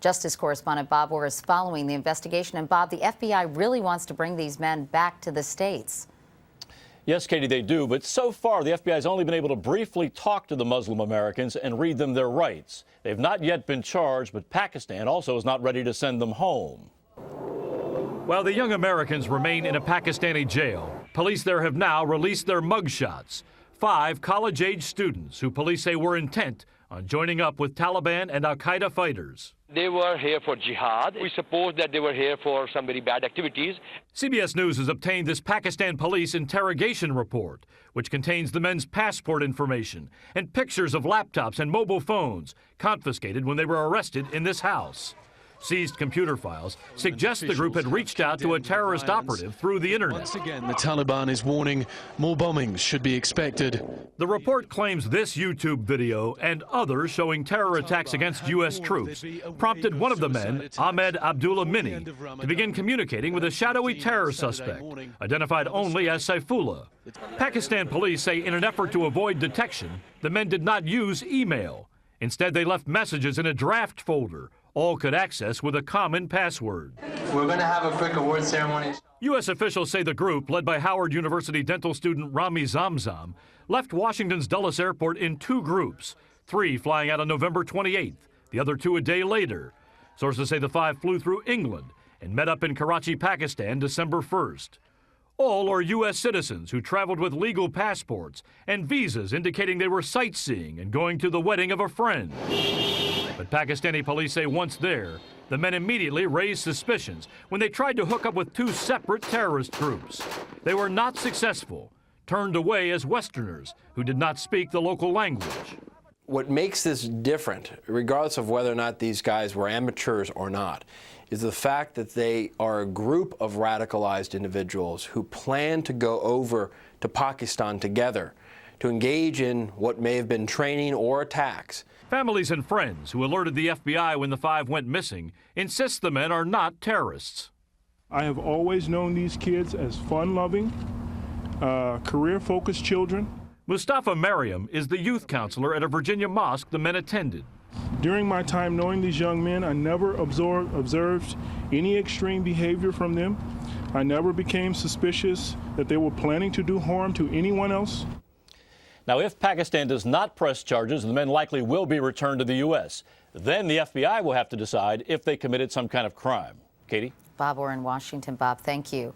Justice correspondent Bob Orr is following the investigation. And Bob, the FBI really wants to bring these men back to the States. Yes, Katie, they do. But so far, the FBI has only been able to briefly talk to the Muslim Americans and read them their rights. They've not yet been charged, but Pakistan also is not ready to send them home. While the young Americans remain in a Pakistani jail, police there have now released their mugshots. 5 college-age students who police say were intent on joining up with Taliban and al-Qaeda fighters. They were here for jihad. We suppose that they were here for some very bad activities. CBS News has obtained this Pakistan police interrogation report, which contains the men's passport information and pictures of laptops and mobile phones confiscated when they were arrested in this house. Seized computer files suggest the group had reached out to a terrorist operative through the internet. Once again, the Taliban is warning more bombings should be expected. The report claims this YouTube video and others showing terror attacks against U.S. troops prompted one of the men, Ahmed Abdullah Mini, to begin communicating with a shadowy terror suspect, identified only as Saifullah. Pakistan police say in an effort to avoid detection, the men did not use email. Instead, they left messages in a draft folder, all could access with a common password. We're going to have a quick award ceremony. U.S. officials say the group, led by Howard University dental student Rami Zamzam, left Washington's Dulles Airport in 2 groups, 3 flying out on November 28th, the other 2 a day later. Sources say the 5 flew through England and met up in Karachi, Pakistan, December 1st. All are U.S. citizens who traveled with legal passports and visas indicating they were sightseeing and going to the wedding of a friend. But Pakistani police say once there, the men immediately raised suspicions when they tried to hook up with 2 separate terrorist groups. They were not successful, turned away as Westerners who did not speak the local language. What makes this different, regardless of whether or not these guys were amateurs or not, is the fact that they are a group of radicalized individuals who plan to go over to Pakistan together to engage in what may have been training or attacks. Families and friends who alerted the FBI when the 5 went missing insist the men are not terrorists. I have always known these kids as fun-loving, career-focused children. Mustafa Mariam is the youth counselor at a Virginia mosque the men attended. During my time knowing these young men, I never observed any extreme behavior from them. I never became suspicious that they were planning to do harm to anyone else. Now, if Pakistan does not press charges, the men likely will be returned to the U.S. Then the FBI will have to decide if they committed some kind of crime. Katie? Bob Orr in Washington. Bob, thank you.